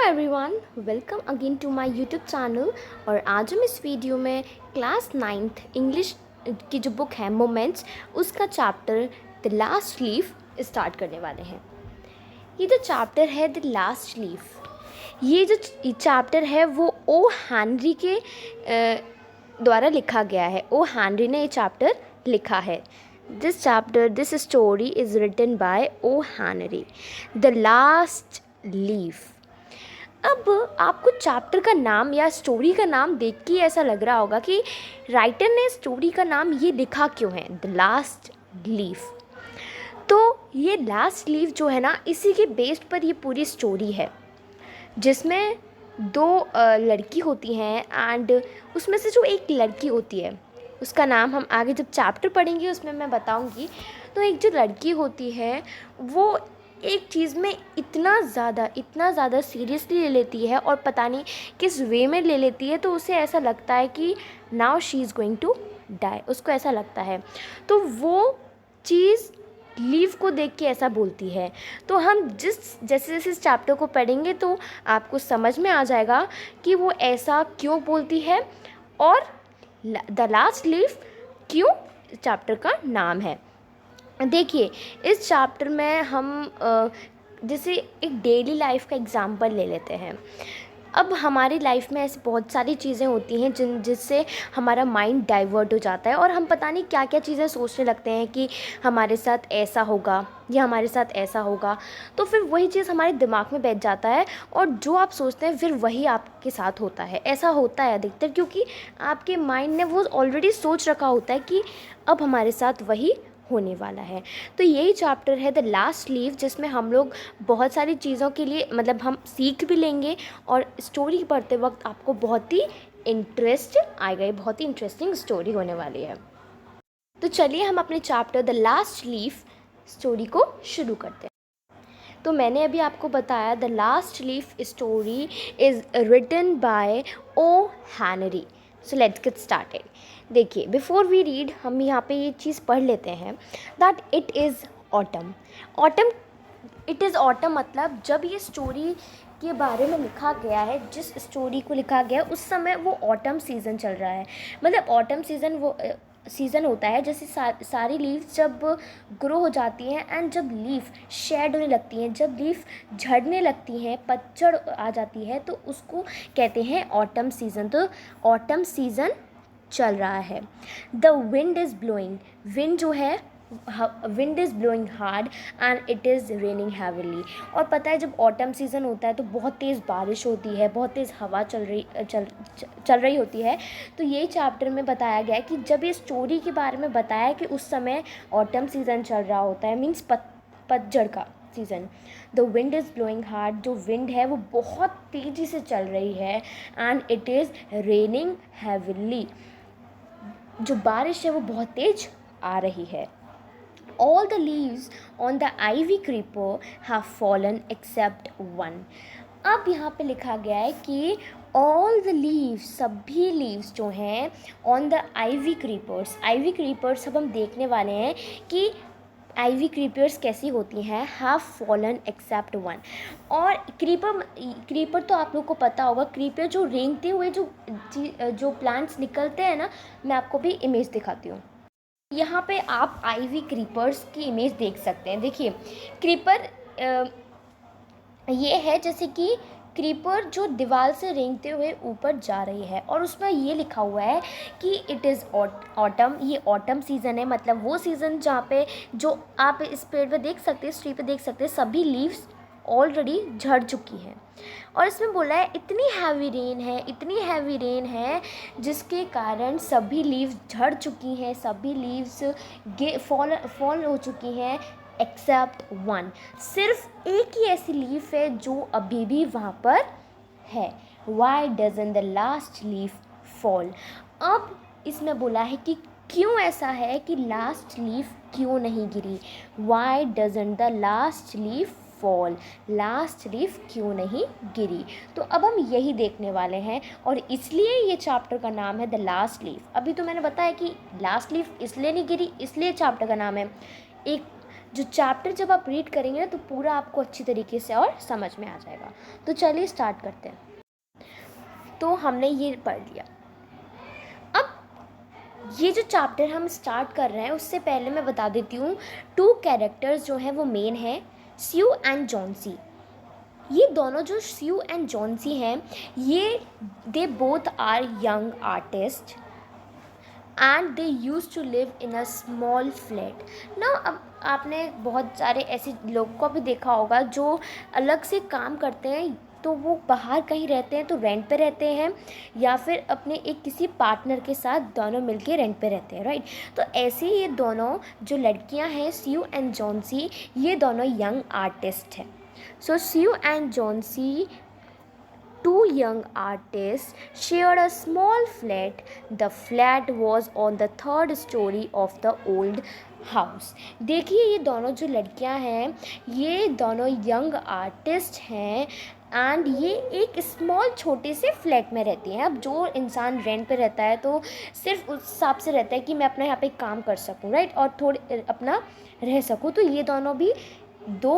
Everyone, welcome again to my YouTube channel. और आज हम इस वीडियो में क्लास 9th इंग्लिश की जो बुक है मोमेंट्स, उसका chapter the last leaf start करने वाले हैं। ये जो चैप्टर है द लास्ट लीफ, ये जो चैप्टर है वो ओ हेनरी के द्वारा लिखा गया है। ओ हेनरी ने ये चैप्टर लिखा है। This story is written by O Henry. The last leaf. अब आपको चैप्टर का नाम या स्टोरी का नाम देख के ऐसा लग रहा होगा कि राइटर ने स्टोरी का नाम ये लिखा क्यों है, द लास्ट लीफ। तो ये लास्ट लीफ जो है ना, इसी के बेस्ड पर ये पूरी स्टोरी है, जिसमें दो लड़की होती हैं एंड उसमें से जो एक लड़की होती है उसका नाम हम आगे जब चैप्टर पढ़ेंगे उसमें मैं बताऊंगी। तो एक जो लड़की होती है वो एक चीज़ में इतना ज़्यादा सीरियसली ले लेती है और पता नहीं किस वे में ले लेती है, तो उसे ऐसा लगता है कि now she is going to die, उसको ऐसा लगता है। तो वो चीज़ लीव को देख के ऐसा बोलती है। तो हम जैसे जैसे इस चैप्टर को पढ़ेंगे तो आपको समझ में आ जाएगा कि वो ऐसा क्यों बोलती है और द लास्ट लीफ क्यों चैप्टर का नाम है। देखिए, इस चैप्टर में हम जैसे एक डेली लाइफ का एग्जांपल ले लेते हैं। अब हमारी लाइफ में ऐसी बहुत सारी चीज़ें होती हैं जिससे हमारा माइंड डाइवर्ट हो जाता है और हम पता नहीं क्या क्या चीज़ें सोचने लगते हैं कि हमारे साथ ऐसा होगा या हमारे साथ ऐसा होगा। तो फिर वही चीज़ हमारे दिमाग में बैठ जाता है और जो आप सोचते हैं फिर वही आपके साथ होता है। ऐसा होता है अधिकतर, क्योंकि आपके माइंड ने वो ऑलरेडी सोच रखा होता है कि अब हमारे साथ वही होने वाला है। तो यही चैप्टर है द लास्ट लीफ, जिसमें हम लोग बहुत सारी चीज़ों के लिए मतलब हम सीख भी लेंगे और स्टोरी पढ़ते वक्त आपको बहुत ही इंटरेस्ट आएगा। बहुत ही इंटरेस्टिंग स्टोरी होने वाली है। तो चलिए हम अपने chapter the last leaf story को शुरू करते हैं। तो मैंने अभी आपको बताया the last leaf story is written by O Henry. So let's get started. देखिए, बिफोर वी रीड हम यहाँ पे ये चीज़ पढ़ लेते हैं that it is autumn. It is autumn मतलब जब ये स्टोरी के बारे में लिखा गया है, जिस स्टोरी को लिखा गया है उस समय वो ऑटम सीज़न चल रहा है। मतलब ऑटम सीज़न वो सीज़न होता है जैसे सारी लीव्स जब ग्रो हो जाती हैं एंड जब लीफ शेड होने लगती हैं, जब लीफ झड़ने लगती हैं, पतझड़ आ जाती है, तो उसको कहते हैं ऑटम सीज़न। तो ऑटम सीज़न चल रहा है। The wind is blowing. Wind जो है, wind is blowing hard and it is raining heavily. और पता है जब ऑटम सीज़न होता है तो बहुत तेज़ बारिश होती है, बहुत तेज़ हवा चल रही होती है। तो यही चैप्टर में बताया गया है कि जब ये स्टोरी के बारे में बताया है कि उस समय ऑटम सीज़न चल रहा होता है, मीन्स पतझड़ का season. The wind is blowing hard, जो विंड है वो बहुत तेज़ी से चल रही है and it is raining heavily, जो बारिश है वो बहुत तेज आ रही है। All the leaves on the ivy creeper have fallen except one. अब यहाँ पे लिखा गया है कि all the leaves, सभी leaves जो हैं on the ivy creepers अब हम देखने वाले हैं कि आइवी क्रीपर्स कैसी होती हैं। Have fallen except one. और क्रीपर तो आप लोग को पता होगा, क्रीपर जो रेंगते हुए जो प्लांट्स निकलते हैं ना, मैं आपको भी इमेज दिखाती हूँ। यहाँ पे आप आइवी क्रीपर्स की इमेज देख सकते हैं। देखिए, क्रीपर ये है जैसे कि क्रीपर जो दीवार से रेंगते हुए ऊपर जा रही है और उसमें ये लिखा हुआ है कि इट इज़ ऑटम। ये ऑटम सीज़न है, मतलब वो सीज़न जहाँ पे जो आप इस पेड़ पे देख सकते हैं, इस ट्री पे देख सकते हैं, सभी लीव्स ऑलरेडी झड़ चुकी हैं। और इसमें बोला है इतनी हैवी रेन है जिसके कारण सभी लीव्स झड़ चुकी हैं, सभी लीव्स फॉल हो चुकी हैं एक्सेप्ट वन। सिर्फ एक ही ऐसी लीफ है जो अभी भी वहाँ पर है। Why doesn't the last leaf fall. अब इसमें बोला है कि क्यों ऐसा है कि लास्ट लीफ क्यों नहीं गिरी। Why doesn't the last leaf fall, last leaf क्यों नहीं गिरी। तो अब हम यही देखने वाले हैं और इसलिए ये चैप्टर का नाम है द लास्ट लीफ। अभी तो मैंने बताया कि लास्ट लीफ इसलिए नहीं गिरी, इसलिए चैप्टर का नाम है। एक जो चैप्टर जब आप रीड करेंगे ना तो पूरा आपको अच्छी तरीके से और समझ में आ जाएगा। तो चलिए स्टार्ट करते हैं। तो हमने ये पढ़ लिया। अब ये जो चैप्टर हम स्टार्ट कर रहे हैं उससे पहले मैं बता देती हूँ, 2 कैरेक्टर्स जो हैं वो मेन हैं, स्यू एंड जॉन्सी। ये दोनों जो स्यू एंड जॉन्सी हैं, ये they both are young artist and they use to live in a small flat ना। अब आपने बहुत सारे ऐसे लोगों को भी देखा होगा जो अलग से काम करते हैं, तो वो बाहर कहीं रहते हैं तो रेंट पे रहते हैं, या फिर अपने एक किसी पार्टनर के साथ दोनों मिलके रेंट पे रहते हैं, राइट। तो ऐसे ही ये दोनों जो लड़कियां हैं, स्यू एंड जॉन्सी, ये दोनों यंग आर्टिस्ट हैं। सो स्यू and Johnsy, 2 young artists, shared a small flat. The flat was on the 3rd story of the old house. देखिए ये दोनों जो लड़कियां हैं, ये दोनों यंग आर्टिस्ट हैं एंड ये एक स्मॉल छोटे से फ्लैट में रहती हैं। अब जो इंसान रेंट पे रहता है तो सिर्फ उस हिसाब से रहता है कि मैं अपना यहाँ पे काम कर सकूँ, राइट, और थोड़े अपना रह सकूँ। तो ये दोनों भी 2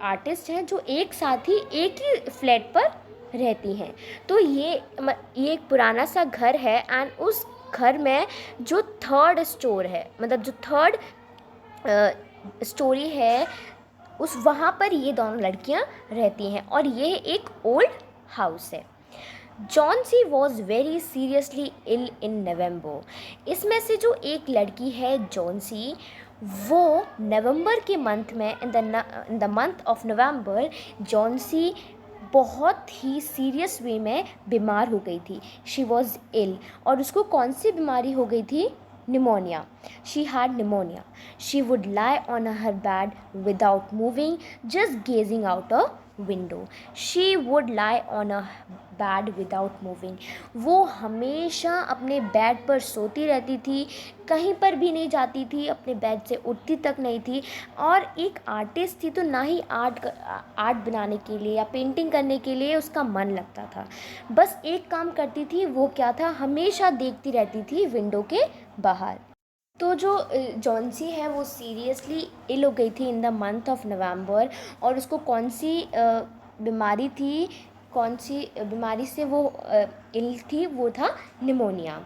आर्टिस्ट हैं जो एक साथ ही एक ही फ्लैट पर रहती हैं। तो ये एक पुराना सा घर है एंड उस घर में जो 3rd स्टोर है, मतलब जो 3rd स्टोरी है, उस वहाँ पर ये दोनों लड़कियाँ रहती हैं और ये एक ओल्ड हाउस है। Johnsy was very seriously ill in November. इसमें से जो एक लड़की है जॉन्सी, वो नवंबर के मंथ में in the month of November Johnsy बहुत ही सीरियस वे में बीमार हो गई थी। शी वॉज इल, और उसको कौन सी बीमारी हो गई थी? Pneumonia. She had pneumonia. She would lie on her bed without moving, just gazing out a window. She would lie on a bed without moving. वो हमेशा अपने बेड पर सोती रहती थी, कहीं पर भी नहीं जाती थी, अपने बेड से उठती तक नहीं थी। और एक आर्टिस्ट थी तो ना ही आर्ट बनाने के लिए या पेंटिंग करने के लिए उसका मन लगता था। बस एक काम करती थी, वो क्या था? हमेशा देखती रहती थी विंडो के बाहर। तो जो जॉन्सी है वो सीरियसली इल हो गई थी in the month of November, और उसको कौन सी बीमारी थी, कौन सी बीमारी से वो इल थी? वो था निमोनिया।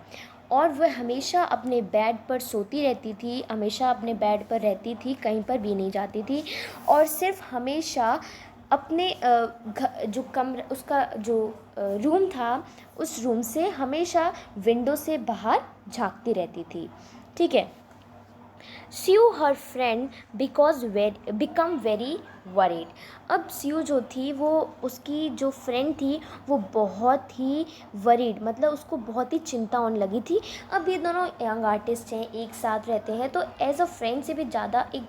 और वह हमेशा अपने बेड पर सोती रहती थी, हमेशा अपने बेड पर रहती थी, कहीं पर भी नहीं जाती थी, और सिर्फ हमेशा अपने जो कमरा, उसका जो रूम था, उस रूम से हमेशा विंडो से बाहर झांकती रहती थी, ठीक है। Sue her friend become very worried. अब स्यू जो थी, वो उसकी जो फ्रेंड थी वो बहुत ही वरीड, मतलब उसको बहुत ही चिंता होने लगी थी। अब ये दोनों यंग आर्टिस्ट हैं, एक साथ रहते हैं, तो एज अ फ्रेंड से भी ज़्यादा एक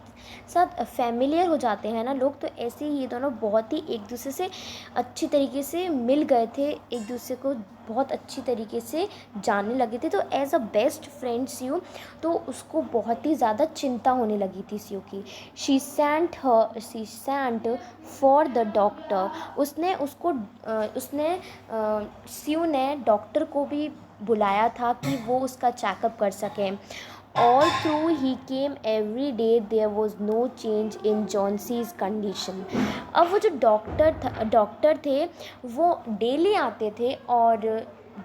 साथ फैमिलियर हो जाते हैं ना लोग। तो ऐसे ही ये दोनों बहुत ही एक दूसरे से अच्छी तरीके से मिल गए थे, एक दूसरे को बहुत अच्छी तरीके से जानने लगे थे। तो एज अ बेस्ट फ्रेंड स्यू, तो उसको बहुत ही ज़्यादा चिंता होने लगी थी स्यू की। She sent for the doctor. Sue ने डॉक्टर को भी बुलाया था कि वो उसका चेकअप कर सकें। All through he came every day, there was no change in Johnson's condition. अब वो जो डॉक्टर थे वो डेली आते थे और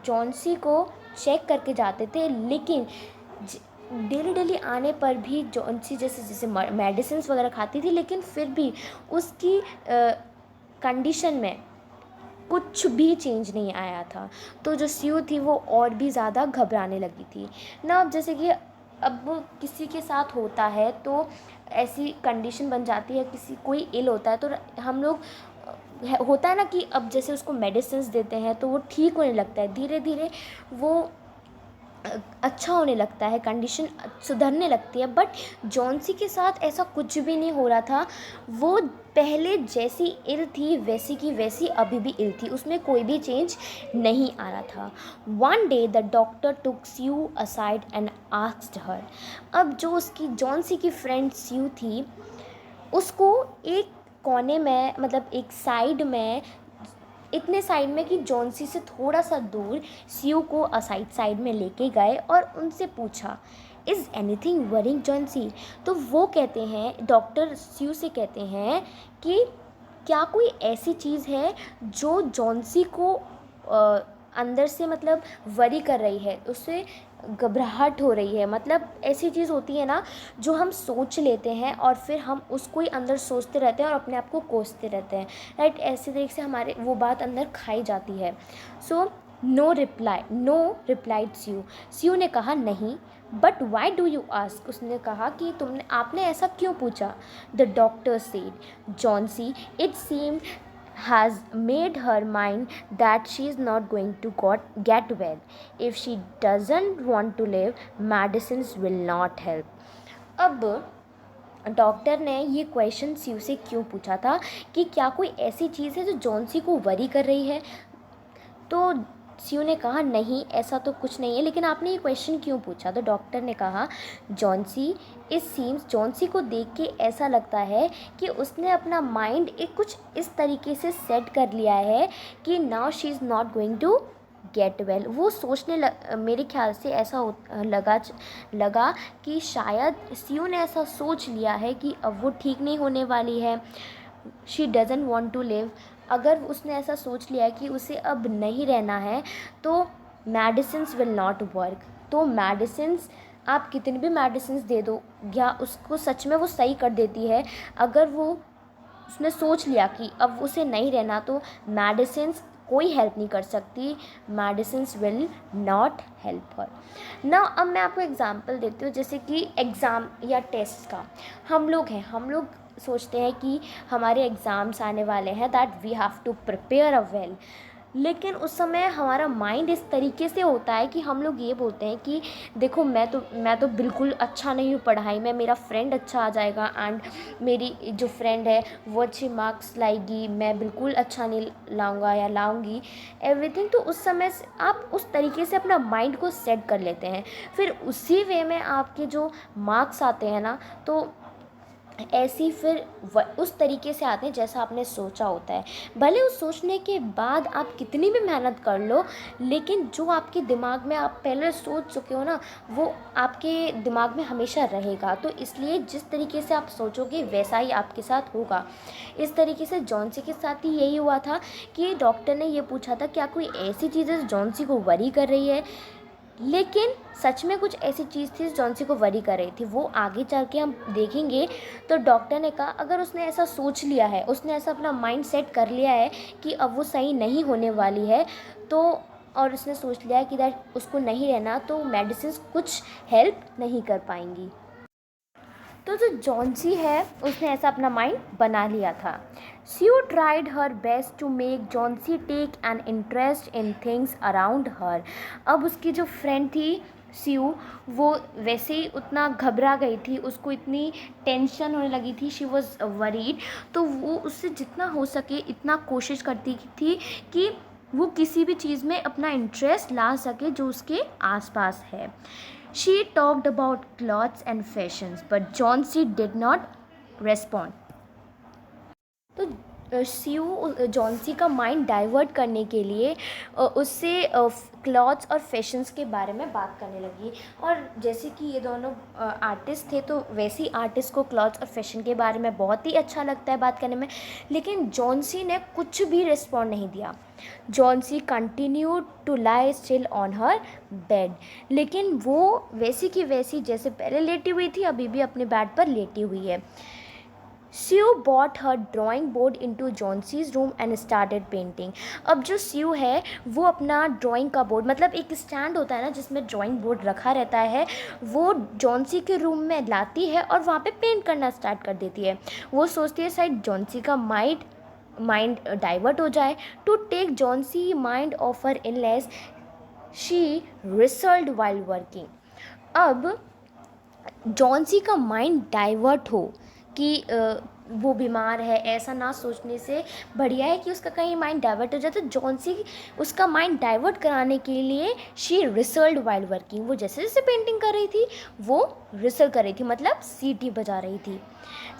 जॉन्सी को चेक करके जाते थे, लेकिन डेली आने पर भी जॉन्सी जैसे मेडिसिन वगैरह खाती थी, लेकिन फिर भी उसकी कंडीशन में कुछ भी चेंज नहीं आया था। तो जो स्यू थी वो और भी ज़्यादा घबराने लगी थी ना। अब जैसे कि अब किसी के साथ होता है तो ऐसी कंडीशन बन जाती है, कोई इल होता है तो हम लोग होता है ना कि अब जैसे उसको मेडिसिन्स देते हैं तो वो ठीक होने लगता है, धीरे धीरे वो अच्छा होने लगता है, कंडीशन सुधरने लगती है। बट जॉन्सी के साथ ऐसा कुछ भी नहीं हो रहा था। वो पहले जैसी इल थी वैसी की वैसी अभी भी इल थी, उसमें कोई भी चेंज नहीं आ रहा था। One day the doctor took Sue aside and asked her. अब जो उसकी जॉन्सी की फ्रेंड स्यू थी, उसको एक कोने में, मतलब एक साइड में, इतने साइड में कि जॉन्सी से थोड़ा सा दूर स्यू को असाइड साइड में लेके गए और उनसे पूछा, इज़ एनीथिंग वरिंग जॉन्सी? तो वो कहते हैं, डॉक्टर स्यू से कहते हैं कि क्या कोई ऐसी चीज़ है जो जॉन्सी को अंदर से मतलब वरी कर रही है, उससे घबराहट हो रही है। मतलब ऐसी चीज़ होती है ना जो हम सोच लेते हैं और फिर हम उसको ही अंदर सोचते रहते हैं और अपने आप को कोसते रहते हैं, राइट। ऐसे तरीके से हमारे वो बात अंदर खाई जाती है। सो नो रिप्लाइड स्यू। स्यू ने कहा नहीं। But why do you ask? उसने कहा कि आपने ऐसा क्यों पूछा? The doctor said, Johnsy, it seemed has made her mind that she is not going to get well. If she doesn't want to live, medicines will not help. अब doctor ने ये क्वेश्चन स्यू से क्यों पूछा था कि क्या कोई ऐसी चीज़ है जो जॉन्सी को वरी कर रही है? तो स्यू ने कहा नहीं, ऐसा तो कुछ नहीं है, लेकिन आपने ये क्वेश्चन क्यों पूछा? तो डॉक्टर ने कहा, जॉन्सी, इट सीम्स, जॉन्सी को देख के ऐसा लगता है कि उसने अपना माइंड एक कुछ इस तरीके से सेट कर लिया है कि now she is not going to get well. वो सोचने मेरे ख्याल से ऐसा लगा कि शायद स्यू ने ऐसा सोच लिया है कि अब वो ठीक नहीं होने वाली है, she doesn't want to live. अगर उसने ऐसा सोच लिया कि उसे अब नहीं रहना है तो मेडिसिन्स विल नॉट वर्क। तो मेडिसिन्स, आप कितनी भी मेडिसिन्स दे दो या उसको सच में वो सही कर देती है, अगर उसने सोच लिया कि अब उसे नहीं रहना तो मेडिसिन्स कोई हेल्प नहीं कर सकती, medicines will not help her ना। अब मैं आपको एग्जांपल देती हूँ, जैसे कि एग्ज़ाम या टेस्ट का हम लोग सोचते हैं कि हमारे एग्ज़ाम्स आने वाले हैं, that we have to prepare a well. लेकिन उस समय हमारा माइंड इस तरीके से होता है कि हम लोग ये बोलते हैं कि देखो मैं तो बिल्कुल अच्छा नहीं हूँ पढ़ाई में, मेरा फ्रेंड अच्छा आ जाएगा एंड मेरी जो फ्रेंड है वो अच्छे मार्क्स लाएगी, मैं बिल्कुल अच्छा नहीं लाऊंगा या लाऊंगी एवरीथिंग। तो उस समय से आप उस तरीके से अपना माइंड को सेट कर लेते हैं, फिर उसी वे में आपके जो मार्क्स आते हैं ना, तो ऐसी फिर उस तरीके से आते हैं जैसा आपने सोचा होता है। भले उस सोचने के बाद आप कितनी भी मेहनत कर लो, लेकिन जो आपके दिमाग में आप पहले सोच चुके हो ना, वो आपके दिमाग में हमेशा रहेगा। तो इसलिए जिस तरीके से आप सोचोगे वैसा ही आपके साथ होगा। इस तरीके से जॉन्सी के साथ ही यही हुआ था कि डॉक्टर ने ये पूछा था क्या कोई ऐसी चीज़ है जो जॉन्सी को वरी कर रही है, लेकिन सच में कुछ ऐसी चीज़ थी जॉन्सी को वरी कर रही थी। वो आगे चल के हम देखेंगे। तो डॉक्टर ने कहा अगर उसने ऐसा सोच लिया है, उसने ऐसा अपना माइंड सेट कर लिया है कि अब वो सही नहीं होने वाली है, तो और उसने सोच लिया है कि दैट उसको नहीं रहना, तो मेडिसिन कुछ हेल्प नहीं कर पाएंगी। तो जो जॉन्सी है उसने ऐसा अपना माइंड बना लिया था। Sue tried her best to make Johnsy take an interest in things around her. अब उसकी जो फ्रेंड थी स्यू, वो वैसे ही उतना घबरा गई थी, उसको इतनी टेंशन होने लगी थी, शी वॉज वरीड। तो वो उससे जितना हो सके इतना कोशिश करती थी कि वो किसी भी चीज़ में अपना इंटरेस्ट ला सके जो उसके आसपास है। She talked about clothes and fashions, but Johnsy did not respond. तो स्यू जॉन्सी का माइंड डाइवर्ट करने के लिए उससे क्लॉथ्स और फैशंस के बारे में बात करने लगी। और जैसे कि ये दोनों आर्टिस्ट थे, तो वैसे ही आर्टिस्ट को क्लॉथ्स और फैशन के बारे में बहुत ही अच्छा लगता है बात करने में। लेकिन जॉन्सी ने कुछ भी रिस्पॉन्ड नहीं दिया। Johnsy continue to lie still on her bed. लेकिन वो वैसी की वैसी जैसे पहले लेटी हुई थी, अभी भी अपने बेड पर लेटी हुई है। Sue bought her drawing board into Johnsy's room and started painting. अब जो स्यू है वो अपना ड्राइंग का बोर्ड, मतलब एक स्टैंड होता है ना जिसमें ड्राइंग बोर्ड रखा रहता है, वो जॉन्सी के रूम में लाती है और वहाँ पे पेंट करना स्टार्ट कर देती है। वो सोचती है शायद जॉन्सी का माइंड डाइवर्ट हो जाए। To take Johnsy mind off her illness she whistled while working. अब जॉन्सी का माइंड डाइवर्ट हो कि वो बीमार है, ऐसा ना सोचने से बढ़िया है कि उसका कहीं माइंड डाइवर्ट हो जाए। तो जॉन्सी उसका माइंड डाइवर्ट कराने के लिए शी रिसल्ड वाइल वर्किंग, वो जैसे जैसे पेंटिंग कर रही थी वो रिसल कर रही थी, मतलब सीटी बजा रही थी।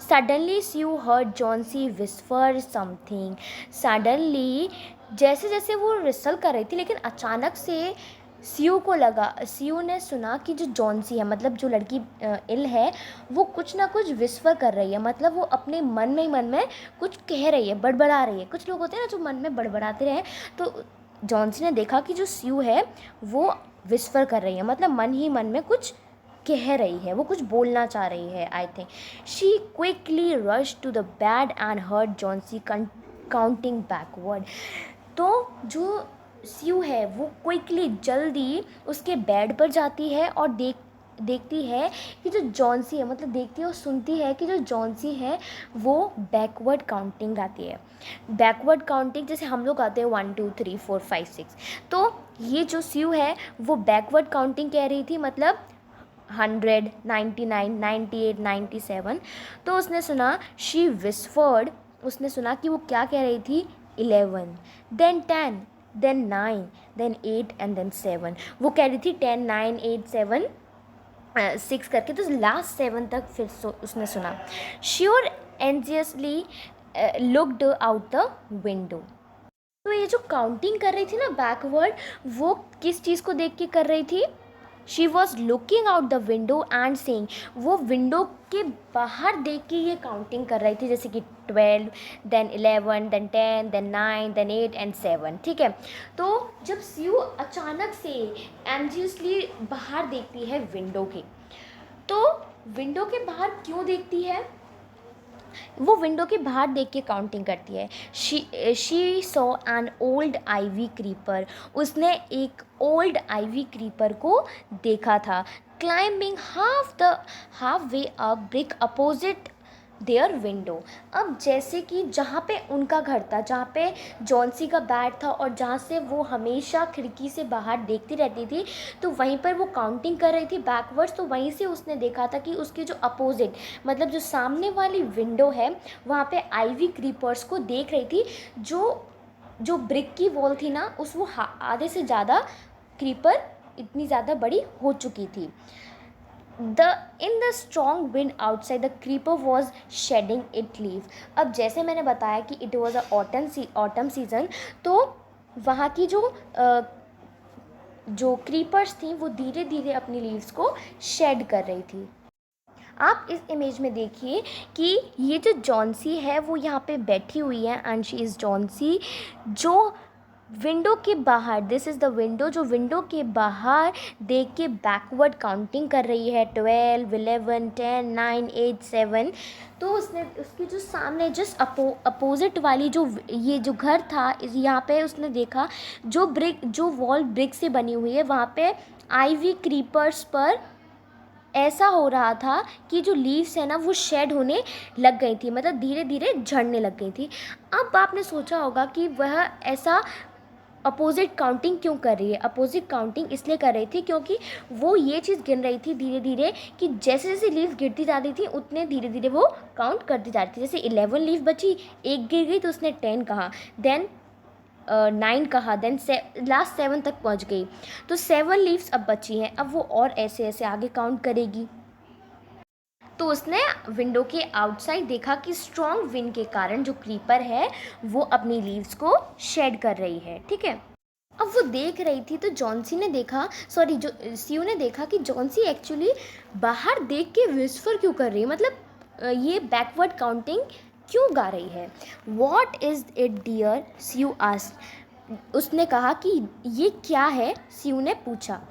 Suddenly Sue heard Johnsy whisper something. Suddenly जैसे जैसे वो रिसल कर रही थी, लेकिन अचानक से सीयू ने सुना कि जो जॉन्सी है, मतलब जो लड़की इल है, वो कुछ ना कुछ विस्पर कर रही है, मतलब वो अपने मन में कुछ कह रही है, बड़बड़ा रही है। कुछ लोग होते हैं ना जो मन में बड़बड़ाते रहे। तो जॉन्सी ने देखा कि जो सीयू है वो विस्पर कर रही है, मतलब मन ही मन में कुछ कह रही है, वो कुछ बोलना चाह रही है। I think she quickly rush to the bed and heard Johnsy counting backward. तो जो सीयू है वो क्विकली जल्दी उसके बेड पर जाती है और देखती है कि जो जॉन्सी है, मतलब देखती है और सुनती है कि जो जॉन्सी है वो बैकवर्ड काउंटिंग गाती है। बैकवर्ड काउंटिंग जैसे हम लोग गाते हैं 1 2 3 4 5 6, तो ये जो सीयू है वो बैकवर्ड काउंटिंग कह रही थी, मतलब 100 99 98 97। तो उसने सुना शी विस्फर्ड, उसने सुना कि वो क्या कह रही थी, 11 then 10 then 9 then 8 and then 7। वो कह रही थी 10 9 8 7 6 करके, तो लास्ट 7 तक फिर उसने सुना। Sue anxiously looked out the window. तो ये जो काउंटिंग कर रही थी ना बैकवर्ड, वो किस चीज़ को देख के कर रही थी? She was looking out the window and saying, वो विंडो के बाहर देख के ये काउंटिंग कर रही थी, जैसे कि 12 then 11 then 10 then 9 then 8 and 7। ठीक है, तो जब सीयू अचानक से एंजियसली बाहर देखती है विंडो के, तो विंडो के बाहर क्यों देखती है? वो विंडो के बाहर देख के काउंटिंग करती है। She saw an old ivy creeper, उसने एक ओल्ड आइवी क्रीपर को देखा था, climbing half way up brick opposite their window. अब जैसे कि जहाँ पे उनका घर था, जहाँ पे जॉन्सी का बेड था और जहाँ से वो हमेशा खिड़की से बाहर देखती रहती थी, तो वहीं पर वो काउंटिंग कर रही थी बैकवर्ड्स। तो वहीं से उसने देखा था कि उसके जो अपोजिट, मतलब जो सामने वाली विंडो है, वहाँ पे आइवी क्रीपर्स को देख रही थी। जो ब्रिक की वॉल थी ना, उस वो आधे से ज़्यादा क्रीपर इतनी ज़्यादा बड़ी हो चुकी थी। In the strong wind outside, the creeper was shedding its leaf। अब जैसे मैंने बताया कि it was a autumn season, तो वहाँ की जो क्रीपर्स थी वो धीरे धीरे अपनी लीव्स को शेड कर रही थी। आप इस इमेज में देखिए कि ये जो जॉन्सी है वो यहाँ पे बैठी हुई है एंड शी इज़ जॉन्सी, जो विंडो के बाहर, दिस इज़ द विंडो, जो विंडो के बाहर देख के बैकवर्ड काउंटिंग कर रही है, 12 11 10 9 8 7। तो उसने उसके जो सामने जस्ट अपोजिट वाली जो ये जो घर था, यहाँ पे उसने देखा जो वॉल ब्रिक से बनी हुई है, वहाँ पे आइवी क्रीपर्स पर ऐसा हो रहा था कि जो लीव्स है ना वो शेड होने लग गई थी, मतलब धीरे धीरे झड़ने लग गई थी। अब आपने सोचा होगा कि वह ऐसा अपोजिट काउंटिंग क्यों कर रही है? अपोजिट काउंटिंग इसलिए कर रही थी क्योंकि वो ये चीज़ गिन रही थी धीरे धीरे कि जैसे जैसे लीव गिरती जा रही थी उतने धीरे धीरे वो काउंट करती जा रही थी। जैसे 11 लीव बची, एक गिर गई तो उसने 10 कहा, देन 9 कहा, देन लास्ट 7 तक पहुंच गई, तो 7 लीव्स अब बची हैं। अब वो और ऐसे ऐसे आगे काउंट करेगी। तो उसने विंडो के आउटसाइड देखा कि स्ट्रॉन्ग विंड के कारण जो क्रीपर है वो अपनी लीव्स को शेड कर रही है। ठीक है, अब वो देख रही थी तो जो सीयू ने देखा कि जॉन्सी एक्चुअली बाहर देख के विस्पर क्यों कर रही है, मतलब ये बैकवर्ड काउंटिंग क्यों गा रही है। What is it dear, Sue asked. उसने कहा कि ये क्या है, सीयू ने पूछा।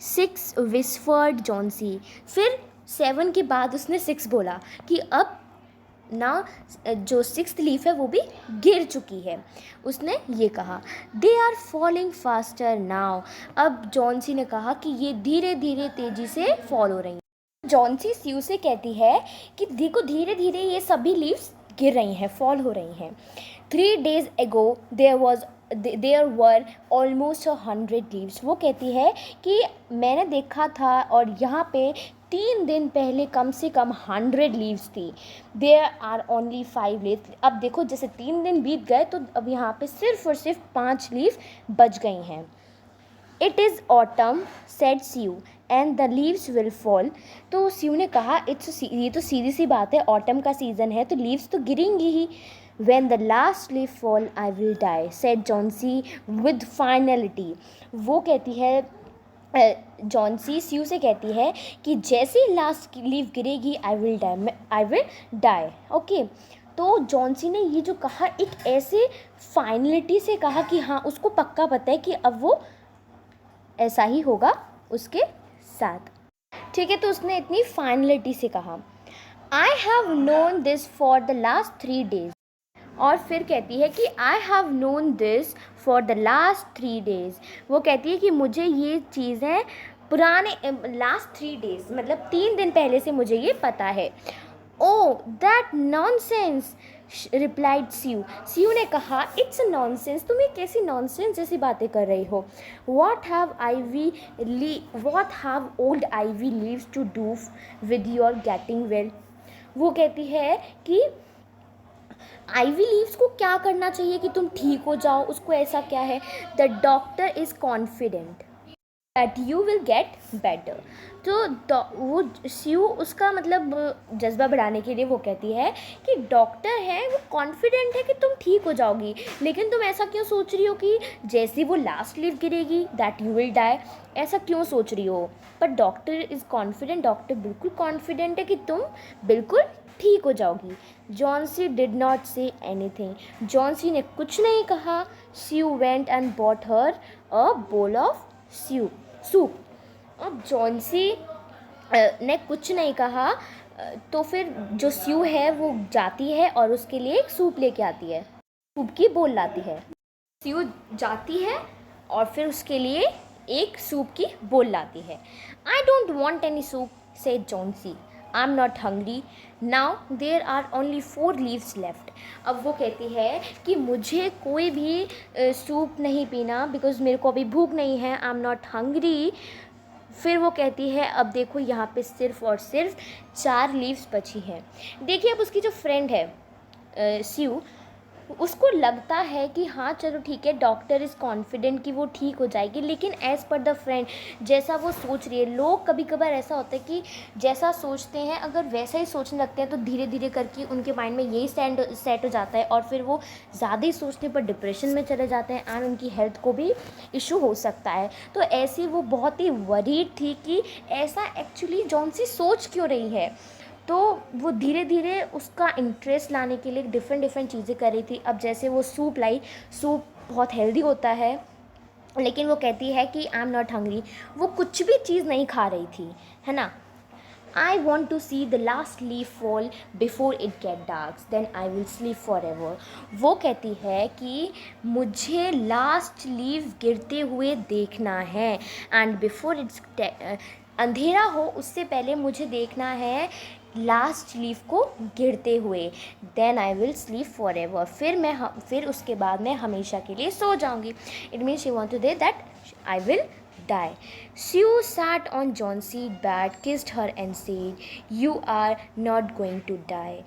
6 विस्फर्ड जॉन्सी। फिर 7 के बाद उसने 6 बोला कि अब ना जो 6th लीफ है वो भी गिर चुकी है। उसने ये कहा, they are falling faster now. अब जॉन्सी ने कहा कि ये धीरे धीरे तेज़ी से फॉल हो रही हैं। जॉन्सी सीयू से कहती है कि देखो धीरे धीरे ये सभी लीव्स गिर रही हैं, फॉल हो रही हैं। 3 days ago there were almost 100 leaves। वो कहती है कि मैंने देखा था और यहाँ पे 3 दिन पहले कम से कम 100 लीव्स थी। There are only 5 leaves। अब देखो जैसे 3 दिन बीत गए तो अब यहाँ पे सिर्फ और सिर्फ 5 लीव बच गई हैं। It is autumn said Sue and the leaves will fall। तो सीयू ने कहा ये तो सीधी सी बात है, ऑटम का सीज़न है तो लीव्स तो गिरेंगी ही। When the last leaf fall I will die said Johnsy with finality। वो कहती है जॉन्सी स्यू से कहती है कि जैसे ही लास्ट लीफ गिरेगी आई विल डाई। ओके, तो जॉन्सी ने ये जो कहा एक ऐसे फाइनलिटी से कहा कि हाँ उसको पक्का पता है कि अब वो ऐसा ही होगा उसके साथ। ठीक है, तो उसने इतनी फाइनलिटी से कहा I have known this for the last 3 days। और फिर कहती है कि I have known this for the last 3 days। वो कहती है कि मुझे ये चीज़ें पुराने लास्ट 3 days मतलब 3 दिन पहले से मुझे ये पता है। ओ that nonsense replied sue. Sue ने कहा इट्स अ नॉनसेंस, तुम ये कैसी नॉनसेंस जैसी बातें कर रही हो। What have old ivy leaves to do with your getting well. वो कहती है कि आईवी लीव्स को क्या करना चाहिए कि तुम ठीक हो जाओ, उसको ऐसा क्या है। The doctor is confident that you will get better. तो वो स्यू उसका मतलब जज्बा बढ़ाने के लिए वो कहती है कि डॉक्टर है वो कॉन्फिडेंट है कि तुम ठीक हो जाओगी, लेकिन तुम ऐसा क्यों सोच रही हो कि जैसे वो लास्ट लीव गिरेगी दैट यू विल डाई, ऐसा क्यों सोच रही हो। पर डॉक्टर इज़ कॉन्फिडेंट, डॉक्टर बिल्कुल कॉन्फिडेंट है कि तुम बिल्कुल ठीक हो जाओगी। Johnsy did not say anything. Johnsy ने कुछ नहीं कहा। Sue went and bought her a bowl of soup. अब जॉन्सी ने कुछ नहीं कहा, तो फिर जो स्यू है वो जाती है और उसके लिए एक सूप लेके आती है, सूप की बोल लाती है। स्यू जाती है और फिर उसके लिए एक सूप की बोल लाती है। I don't want any soup said Johnsy, I am not hungry now, there are only 4 leaves left. अब वो कहती है कि मुझे कोई भी सूप नहीं पीना बिकॉज मेरे को अभी भूख नहीं है, आई एम नॉट हंग्री। फिर वो कहती है अब देखो यहाँ पे सिर्फ और सिर्फ 4 leaves बची हैं। देखिए अब उसकी जो फ्रेंड है स्यू, उसको लगता है कि हाँ चलो ठीक है डॉक्टर इज़ कॉन्फिडेंट कि वो ठीक हो जाएगी, लेकिन एज़ पर द फ्रेंड जैसा वो सोच रही है, लोग कभी कभार ऐसा होता है कि जैसा सोचते हैं अगर वैसा ही सोचने लगते हैं तो धीरे धीरे करके उनके माइंड में यही सेट हो जाता है और फिर वो ज़्यादा ही सोचने पर डिप्रेशन में चले जाते हैं एंड उनकी हेल्थ को भी इशू हो सकता है। तो ऐसी वो बहुत ही वरीड थी कि ऐसा एक्चुअली जॉन्सी सोच क्यों रही है। तो वो धीरे धीरे उसका इंटरेस्ट लाने के लिए डिफरेंट चीज़ें कर रही थी। अब जैसे वो सूप लाई, सूप बहुत हेल्दी होता है, लेकिन वो कहती है कि आई एम नॉट हंग्री, वो कुछ भी चीज़ नहीं खा रही थी, है ना। I want to see the last leaf fall before it get dark then I will sleep for ever. वो कहती है कि मुझे लास्ट लीफ गिरते हुए देखना है एंड बिफोर इट्स अंधेरा हो उससे पहले मुझे देखना है लास्ट लीफ को गिरते हुए, then I will sleep for ever, फिर उसके बाद मैं हमेशा के लिए सो जाऊँगी। It means she want to they that I will die. Sue sat on Johnsie's bed, kissed her and said, "You are not going to die."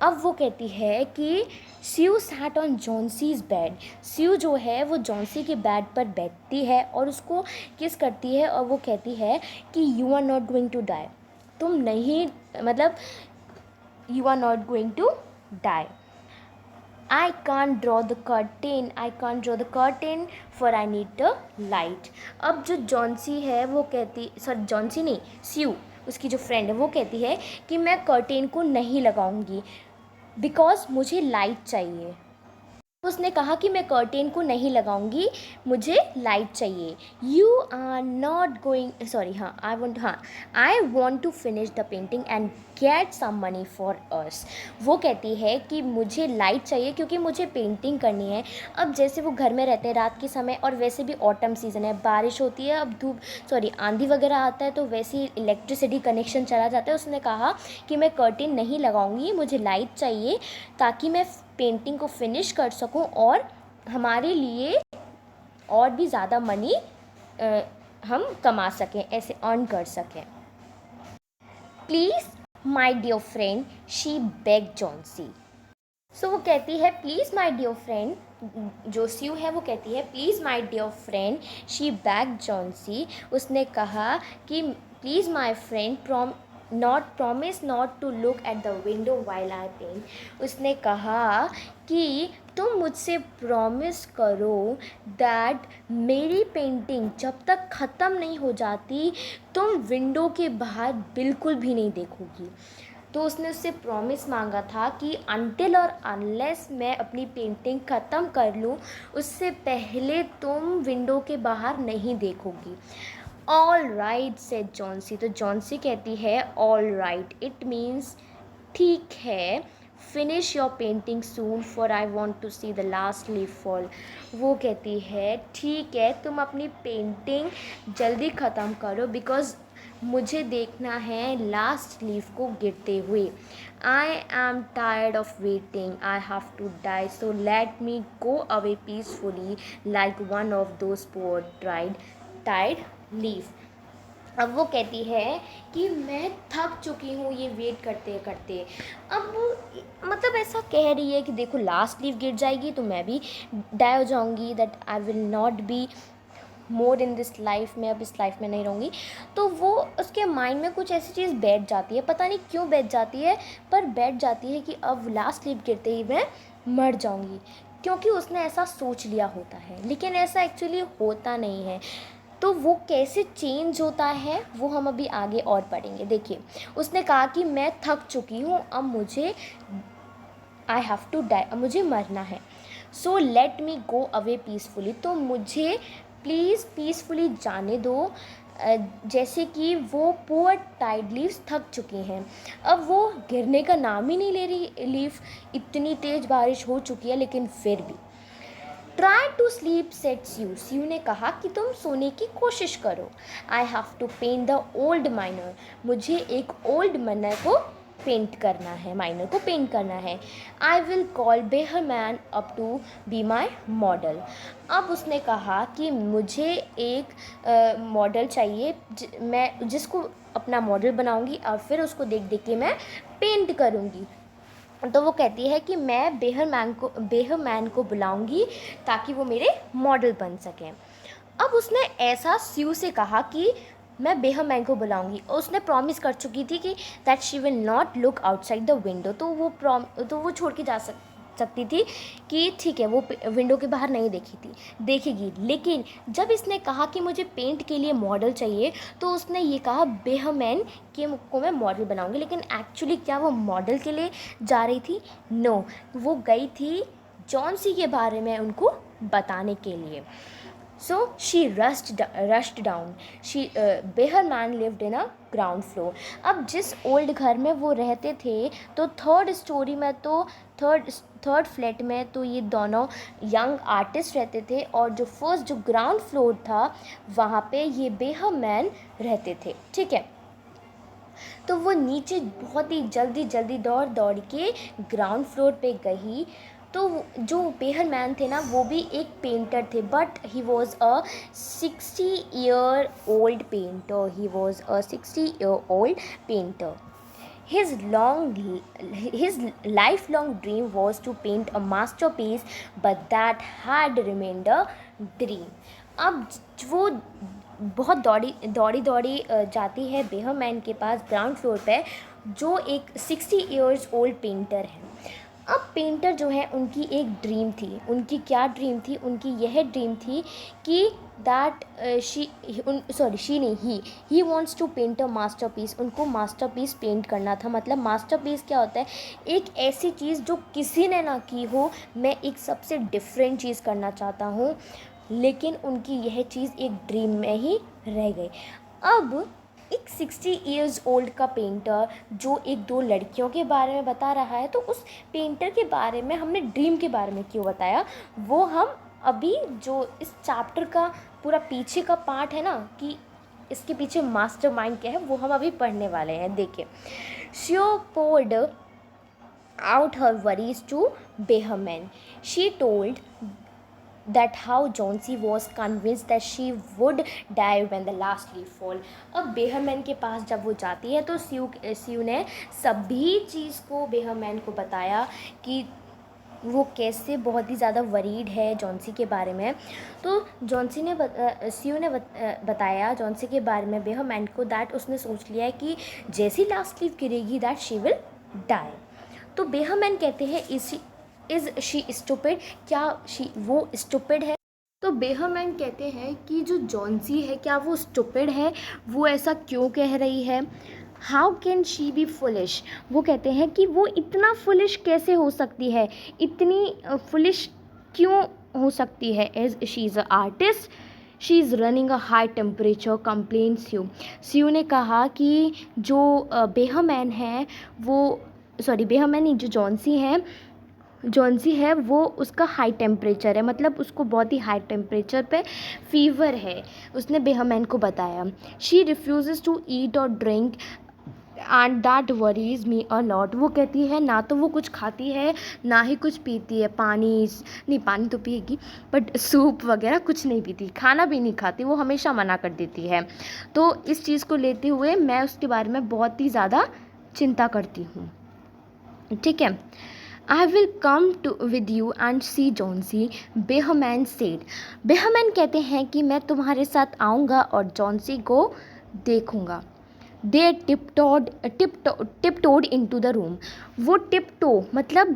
अब वो कहती है कि स्यू सैट ऑन जॉन्सीज बेड। स्यू जो है वो जॉन्सी के बेड पर बैठती है और उसको किस करती है और वो कहती है कि you are not going to die, तुम नहीं मतलब you are not going to die. I can't draw the curtain for I need the light। अब जो जॉन्सी है वो कहती, सॉरी जॉन्सी नहीं, स्यू उसकी जो फ्रेंड है वो कहती है कि मैं कर्टेन को नहीं लगाऊंगी बिकॉज मुझे लाइट चाहिए। उसने कहा कि मैं कर्टेन को नहीं लगाऊंगी, मुझे लाइट चाहिए। You are not going, sorry हाँ I want to finish the painting and get some money for us. वो कहती है कि मुझे लाइट चाहिए क्योंकि मुझे पेंटिंग करनी है। अब जैसे वो घर में रहते हैं रात के समय और वैसे भी ऑटम सीज़न है, बारिश होती है, अब आंधी वगैरह आता है तो वैसे ही इलेक्ट्रिसिटी कनेक्शन चला जाता है। उसने कहा कि मैं कर्टेन नहीं लगाऊंगी, मुझे लाइट चाहिए ताकि मैं पेंटिंग को फिनिश कर सकूं और हमारे लिए और भी ज़्यादा मनी हम कमा सकें, ऐसे अर्न कर सकें। Please my dear friend she beg Johnsy. सो वो कहती है प्लीज़ माय डियर फ्रेंड, जो स्यू है वो कहती है please my dear friend she beg Johnsy. उसने कहा कि please my friend promise not to look at the window while I paint. उसने कहा कि तुम मुझसे प्रॉमिस करो दैट मेरी पेंटिंग जब तक ख़त्म नहीं हो जाती तुम विंडो के बाहर बिल्कुल भी नहीं देखोगी। तो उसने उससे प्रॉमिस मांगा था कि अनटिल और अनलेस मैं अपनी पेंटिंग ख़त्म कर लूँ उससे पहले तुम विंडो के बाहर नहीं देखोगी। All right said Johnsy. तो जॉन्सी कहती है ऑल राइट इट मीन्स ठीक है, finish your painting soon for I want to see the last leaf fall. वो कहती है ठीक है, तुम अपनी पेंटिंग जल्दी ख़त्म करो बिकॉज मुझे देखना है लास्ट लीफ को गिरते हुए। I am tired of waiting, I have to die, so let me go away peacefully like one of those poor टाइड लीफ। अब वो कहती है कि मैं थक चुकी हूँ ये वेट करते करते। अब मतलब ऐसा कह रही है कि देखो लास्ट लीफ गिर जाएगी तो मैं भी डाई हो जाऊँगी, that I will not be more in this life, मैं अब इस लाइफ में नहीं रहूँगी। तो वो उसके माइंड में कुछ ऐसी चीज़ बैठ जाती है, पता नहीं क्यों बैठ जाती है, पर बैठ जाती है कि अब लास्ट लीफ गिरते ही मैं मर जाऊँगी, क्योंकि उसने ऐसा सोच लिया होता है, लेकिन ऐसा एक्चुअली होता नहीं है। तो वो कैसे चेंज होता है वो हम अभी आगे और पढ़ेंगे। देखिए उसने कहा कि मैं थक चुकी हूँ, अब मुझे आई हैव टू डाई, अब मुझे मरना है। सो let me go away peacefully, तो मुझे प्लीज़ पीसफुली जाने दो। जैसे कि वो पुअर टाइड लीव्स थक चुकी हैं, अब वो गिरने का नाम ही नहीं ले रही लीफ, इतनी तेज़ बारिश हो चुकी है लेकिन फिर भी। Try to sleep said Sue, Sue ने कहा कि तुम सोने की कोशिश करो। I have to paint the old miner, मुझे एक ओल्ड माइनर को पेंट करना है, माइनर को पेंट करना है। I will call Behrman up to be my model. अब उसने कहा कि मुझे एक मॉडल चाहिए, मैं जिसको अपना मॉडल बनाऊंगी और फिर उसको देख देख के मैं पेंट करूंगी। तो वो कहती है कि मैं बेहरमैन को बुलाऊंगी ताकि वो मेरे मॉडल बन सकें। अब उसने ऐसा स्यू से कहा कि मैं बेहरमैन को बुलाऊंगी, और उसने प्रॉमिस कर चुकी थी कि that she will not look outside the window. तो वो छोड़ के जा सकती थी कि ठीक है वो विंडो के बाहर नहीं देखेगी। लेकिन जब इसने कहा कि मुझे पेंट के लिए मॉडल चाहिए तो उसने ये कहा बेहरमैन को मैं मॉडल बनाऊंगी, लेकिन एक्चुअली क्या वो मॉडल के लिए जा रही थी? नो, वो गई थी जॉन्सी के बारे में उनको बताने के लिए। So she rushed down. Behrman lived in a ground floor. अब जिस ओल्ड घर में वो रहते थे तो थर्ड फ्लैट में तो ये दोनों यंग आर्टिस्ट रहते थे, और जो ग्राउंड फ्लोर था वहाँ पे ये बेहरमैन रहते थे। ठीक है, तो वो नीचे बहुत ही जल्दी दौड़ के ग्राउंड फ्लोर पे गई। तो जो बेहरमैन थे ना वो भी एक पेंटर थे, but he was a 60-year-old painter. He was a 60-year-old painter. His lifelong dream was to paint a masterpiece, but that had remained a dream. अब वो बहुत दौड़ी जाती है बेहरमैन के पास ग्राउंड फ्लोर पे, जो एक 60 years old पेंटर है। अब पेंटर जो है उनकी एक ड्रीम थी। उनकी क्या ड्रीम थी? उनकी यह ड्रीम थी कि that he wants to paint a masterpiece. उनको मास्टरपीस पेंट करना था। मतलब मास्टरपीस क्या होता है? एक ऐसी चीज़ जो किसी ने ना की हो, मैं एक सबसे डिफरेंट चीज़ करना चाहता हूँ, लेकिन उनकी यह चीज़ एक ड्रीम में ही रह गई। अब एक 60 years old का पेंटर जो एक दो लड़कियों के बारे में बता रहा है, तो उस पेंटर के बारे में हमने ड्रीम के बारे में क्यों बताया, वो हम अभी जो इस चैप्टर का पूरा पीछे का पार्ट है ना, कि इसके पीछे मास्टरमाइंड क्या है, वो हम अभी पढ़ने वाले हैं। देखिए, she poured out her worries to Behrman. She told that how Jauncey was convinced that she would die when the last leaf fall. अब बेहरमैन के पास जब वो जाती है तो स्यू ने सभी चीज़ को बेहरमैन को बताया कि वो कैसे बहुत ही ज़्यादा वरीड है जॉन्सी के बारे में। तो स्यू ने बताया जॉन्सी के बारे में बेहरमैन को, दैट उसने सोच लिया है कि जैसी लास्ट लीफ गिरेगी दैट शी विल डाई। तो बेहरमैन कहते हैं इज़ शी स्टूपिड, क्या वो स्टूपिड है? तो बेहमैन कहते हैं कि जो जॉन्सी है क्या वो स्टूपिड है, वो ऐसा क्यों कह रही है? How can she be foolish, वो कहते हैं कि वो इतना फुलिश कैसे हो सकती है, इतनी फुलिश क्यों हो सकती है? As she is a artist, she is running a high temperature, complain Sue. Sue ने कहा कि जो बेहमैन है वो, सॉरी बेहमैन नहीं, जो जॉन्सी है वो, उसका हाई टेम्परेचर है, मतलब उसको बहुत ही हाई टेम्परेचर पे फीवर है, उसने बेहमैन को बताया। शी रिफ्यूज़ टू ईट और drink and that worries me a lot, वो कहती है ना तो वो कुछ खाती है ना ही कुछ पीती है, पानी तो पिएगी बट सूप वगैरह कुछ नहीं पीती, खाना भी नहीं खाती, वो हमेशा मना कर देती है। तो इस चीज़ को लेते हुए मैं उसके बारे में बहुत ही ज़्यादा चिंता करती हूँ। ठीक है। I will come to with you and see Johnsy, Behrman said. Behrman कहते हैं कि मैं तुम्हारे साथ आऊँगा और जॉन्सी को देखूँगा। दे टिपटोड इन टू द रूम, वो टिपटो मतलब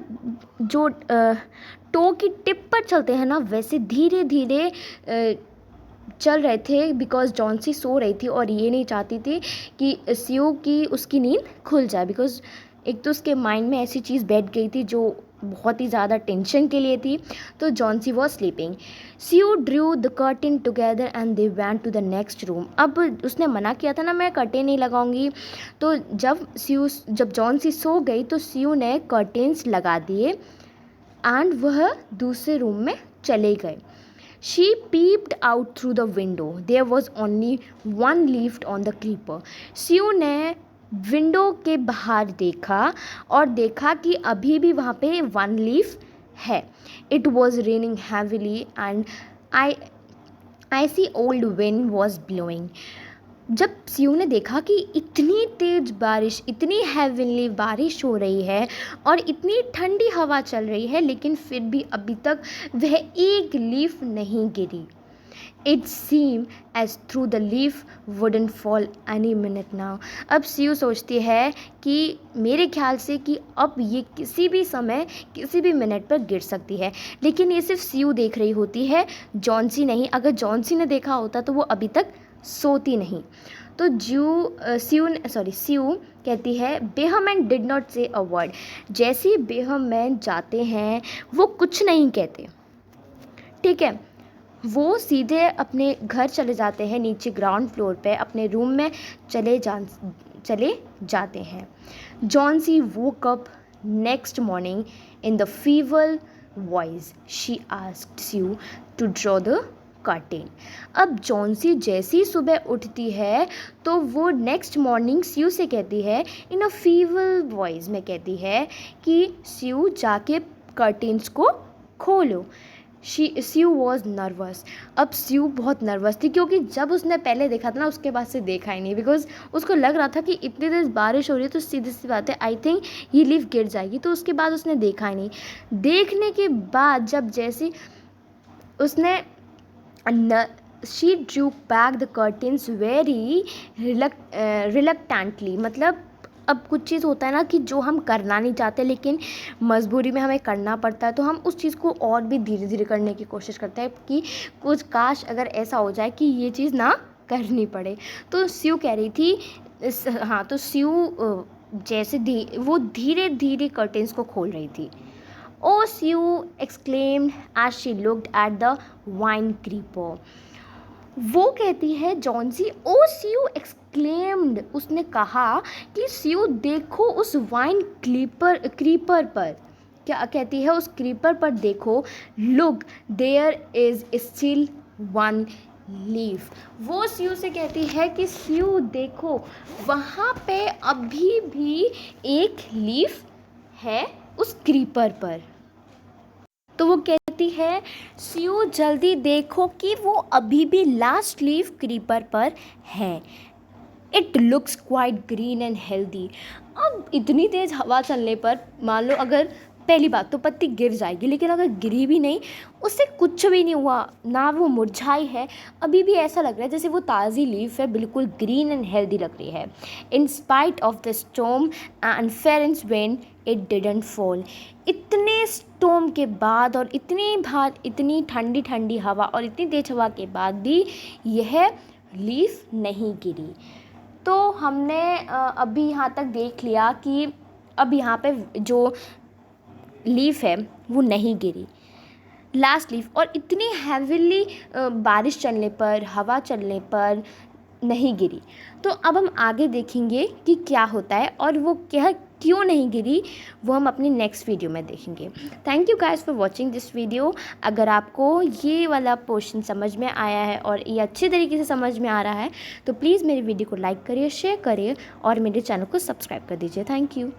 जो टो की टिप पर चलते हैं ना, वैसे धीरे धीरे चल रहे थे, बिकॉज जॉन्सी सो रही थी और ये नहीं चाहती थी कि सियो की उसकी नींद खुल जाए, बिकॉज एक तो उसके माइंड में ऐसी चीज़ बैठ गई थी जो बहुत ही ज़्यादा टेंशन के लिए थी। तो Johnsy was sleeping. Sue drew the curtain together and they went to the next room. अब उसने मना किया था ना मैं कर्टेन नहीं लगाऊंगी, तो जब जॉन्सी सो गई तो सियो ने कर्टेन्स लगा दिए एंड वह दूसरे रूम में चले गए। She peeped out through the window. There was only one leaf on the creeper. सियो ने विंडो के बाहर देखा और देखा कि अभी भी वहाँ पे वन लीफ है। It was raining heavily and I icy old wind was blowing. जब सियो ने देखा कि इतनी तेज़ बारिश, इतनी हेवनली बारिश हो रही है और इतनी ठंडी हवा चल रही है, लेकिन फिर भी अभी तक वह एक लीफ नहीं गिरी। It seem as though the leaf wouldn't fall any minute now. अब सियो सोचती है कि मेरे ख्याल से कि अब ये किसी भी समय किसी भी मिनट पर गिर सकती है, लेकिन ये सिर्फ सियो देख रही होती है, जॉन्सी नहीं। अगर जॉन्सी ने देखा होता तो वो अभी तक सोती नहीं। तो सियो कहती है बेहमैन डिड नॉट से अ वर्ड। जैसे ही बेहमैन जाते हैं वो कुछ नहीं कहते, ठीक है, वो सीधे अपने घर चले जाते हैं, नीचे ग्राउंड फ्लोर पे अपने रूम में चले जाते हैं। Johnsy woke up next morning in the fever voice, she asked सियो टू ड्रॉ द कर्टेन। अब जॉन्सी जैसी सुबह उठती है तो वो नेक्स्ट मॉर्निंग सियो से कहती है, इन अ फीवर वॉइस में कहती है कि सियो जाके कर्टेन्स को खोलो। सियो वॉज नर्वस। अब सियो बहुत नर्वस थी क्योंकि जब उसने पहले देखा था ना उसके बाद से देखा ही नहीं, बिकॉज उसको लग रहा था कि इतनी तेज़ बारिश हो रही है तो सीधी सी बात है आई थिंक ये लीफ गिर जाएगी, तो उसके बाद उसने देखा ही नहीं। देखने के बाद जब जैसे उसने she Drew back the curtains very reluctantly, मतलब अब कुछ चीज़ होता है ना कि जो हम करना नहीं चाहते लेकिन मजबूरी में हमें करना पड़ता है, तो हम उस चीज़ को और भी धीरे धीरे करने की कोशिश करते हैं कि कुछ काश अगर ऐसा हो जाए कि ये चीज़ ना करनी पड़े। तो सियो कह रही थी हाँ, तो सियो जैसे वो धीरे धीरे कर्टेन्स को खोल रही थी। Oh, Sue exclaimed as she looked at the wine creeper. वो कहती है जॉन्सी, ओ सियो एक्सक्लेम्ड, उसने कहा कि सियो देखो उस वाइन क्रीपर पर, क्या कहती है, उस क्रीपर पर देखो, look there is still one leaf. वो सियो से कहती है कि सियो देखो वहाँ पे अभी भी एक लीफ है उस क्रीपर पर। तो वो कहती है सियो जल्दी देखो कि वो अभी भी लास्ट लीफ क्रीपर पर है। It looks quite green and healthy. अब इतनी तेज़ हवा चलने पर मान लो अगर पहली बात तो पत्ती गिर जाएगी, लेकिन अगर गिरी भी नहीं, उससे कुछ भी नहीं हुआ, ना वो मुरझाई है, अभी भी ऐसा लग रहा है जैसे वो ताज़ी लीफ है, बिल्कुल ग्रीन एंड हेल्दी लग रही है। In spite of the storm and fierce wind it didn't fall. इतने स्टॉर्म के बाद और इतनी ठंडी ठंडी हवा और इतनी तेज हवा के बाद भी यह लीफ नहीं गिरी। तो हमने अभी यहाँ तक देख लिया कि अब यहाँ पे जो लीफ है वो नहीं गिरी, लास्ट लीफ, और इतनी हैविली बारिश चलने पर, हवा चलने पर नहीं गिरी। तो अब हम आगे देखेंगे कि क्या होता है और वो क्या क्यों नहीं गिरी, वो हम अपनी नेक्स्ट वीडियो में देखेंगे। Thank you guys for watching this video. अगर आपको ये वाला पोर्शन समझ में आया है और ये अच्छे तरीके से समझ में आ रहा है तो प्लीज़ मेरी वीडियो को लाइक करिए, शेयर करिए और मेरे चैनल को सब्सक्राइब कर दीजिए। Thank you.